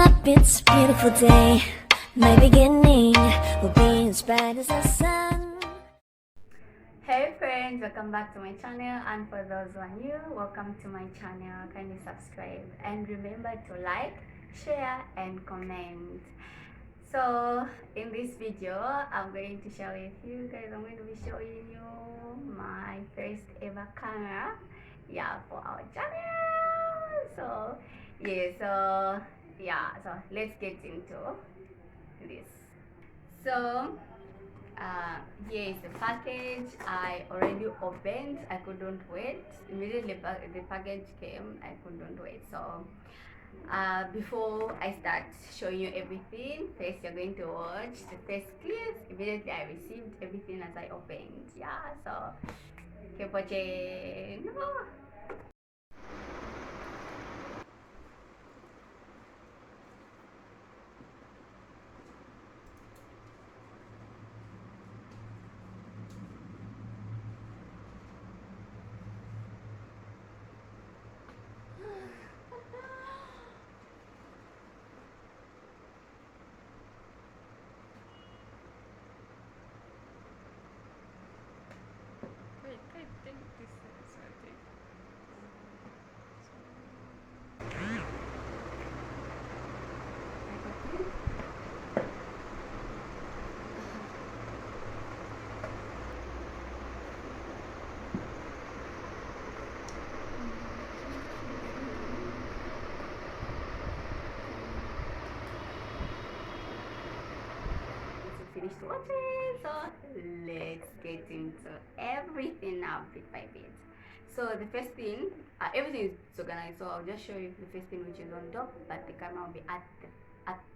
up, it's a beautiful day. My beginning will be as bright as the sun. Hey friends, welcome back to my channel, and for those who are new, welcome to my channel. Kindly subscribe and remember to like, share and comment. So in this video, I'm going to share with you guys, I'm going to be showing you my first ever camera, for our channel. So let's get into this. So here is the package. I already opened. I couldn't wait. Immediately the package came, I couldn't wait. So before I start showing you everything, first you're going to watch the first clips. Immediately I received everything as I opened. So keep watching. Finished watching, so let's get into everything now bit by bit. So the first thing, everything is organized, so I'll just show you the first thing, which is on top, but the camera will be at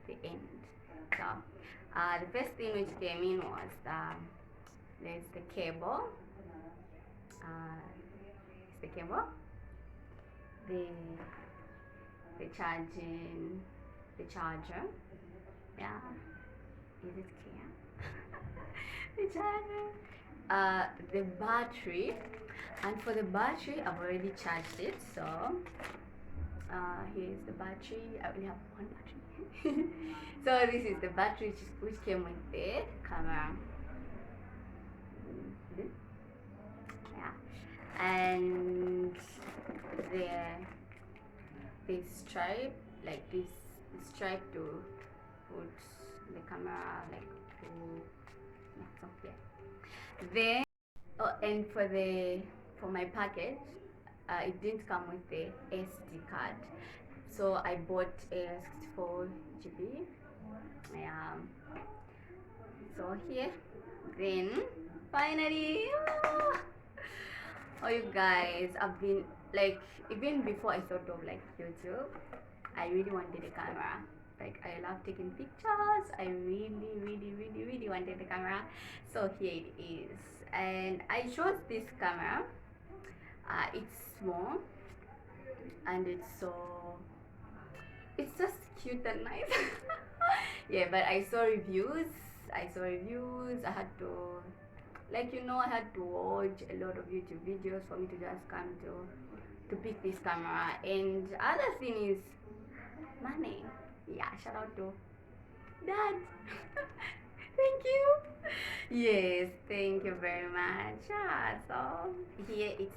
the end. So the first thing which came in was there's the cable, it's the cable, the charging, the charger, is it clear? The charger, the battery, and for the battery I've already charged it. So here's the battery. I only have one battery. So this is the battery which came with the camera. And the stripe, like this stripe to put the camera, like then and for my package, it didn't come with the SD card, so I bought a 64 GB. So here, then finally, oh you guys, I've been like, even before I thought of like YouTube, I really wanted a camera. Like, I love taking pictures. I really wanted the camera. So here it is, and I chose this camera. It's small and it's just cute and nice. But I saw reviews. I had to, I had to watch a lot of YouTube videos for me to just come to pick this camera. And other thing is money. Shout out to Dad. Thank you. Yes, thank you very much. So here it's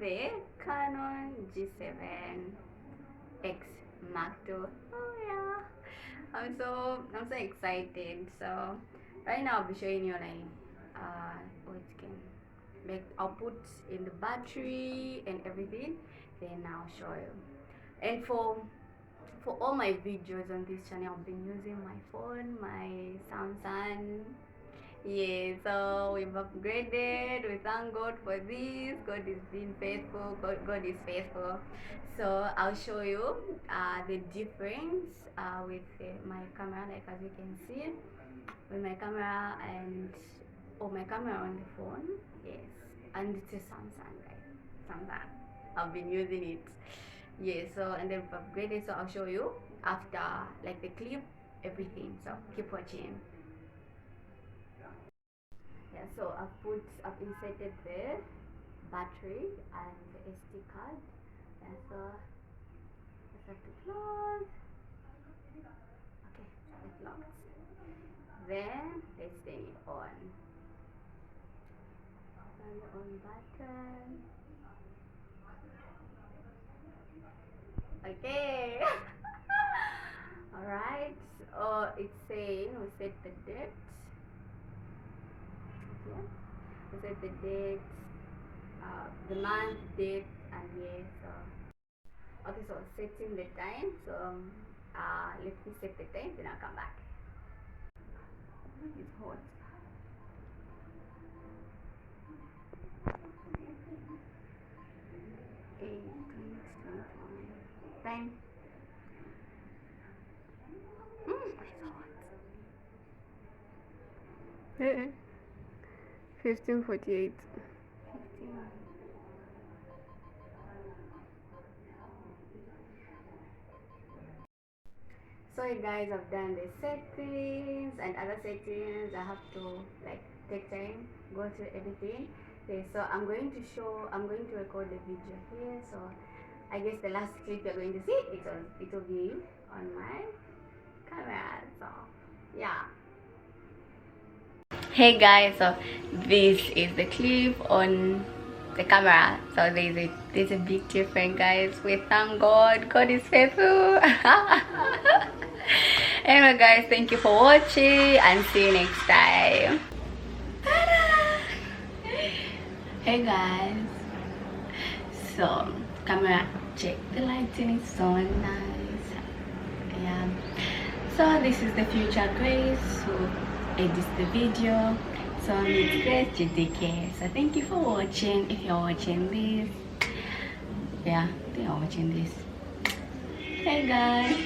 the Canon G7X Mark II. Oh yeah, I'm so excited. So right now I'll be showing you what can, like, I'll put in the battery and everything, then I'll show you. And for all my videos on this channel, I've been using my phone, my Samsung. So we've upgraded. We thank God for this. God is being faithful. God is faithful. So I'll show you the difference with my camera, like as you can see, with my camera and my camera on the phone. And it's a Samsung, guys. Samsung. I've been using it. So and then we've upgraded. So I'll show you after, like, the clip, everything. So keep watching. So I've inserted the battery and the SD card. So start to close. Okay, it locks. Then let's turn it on. Turn the on button. Okay. Alright, so it's saying we set the date. Yeah, we set the date, the month, date, and year. So okay, so setting the time. So let me set the time, then I'll come back. It's hot. Time. It's hot. 15:48. 15. So guys, I've done the settings and other settings. I have to like take time, go through everything. Okay, so I'm going to record the video here. So I guess the last clip you're going to see, it will be on my camera. So yeah. Hey guys, so this is the clip on the camera. So there's a big difference, guys. We thank God. God is faithful. Anyway guys, thank you for watching and see you next time. Ta-da! Hey guys, so camera check, the lighting is so nice. Yeah, so this is the future Grace who edits the video. So it's Grace GTK. So thank you for watching. If you're watching this, yeah, they are watching this. Hey guys.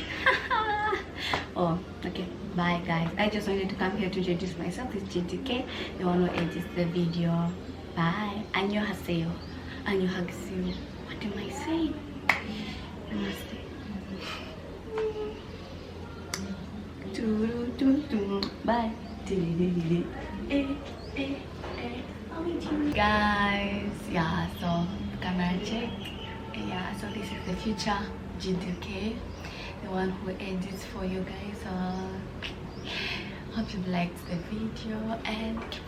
Oh, okay, bye guys. I just wanted to come here to introduce myself. It's GTK, the one who edits the video. Bye. Annyeonghaseyo. Annyeonghaseyo. What am I saying? Namaste. Bye. Guys, yeah, so camera check. Yeah, so this is the future GTK, the one who edits for you guys. So hope you liked the video and keep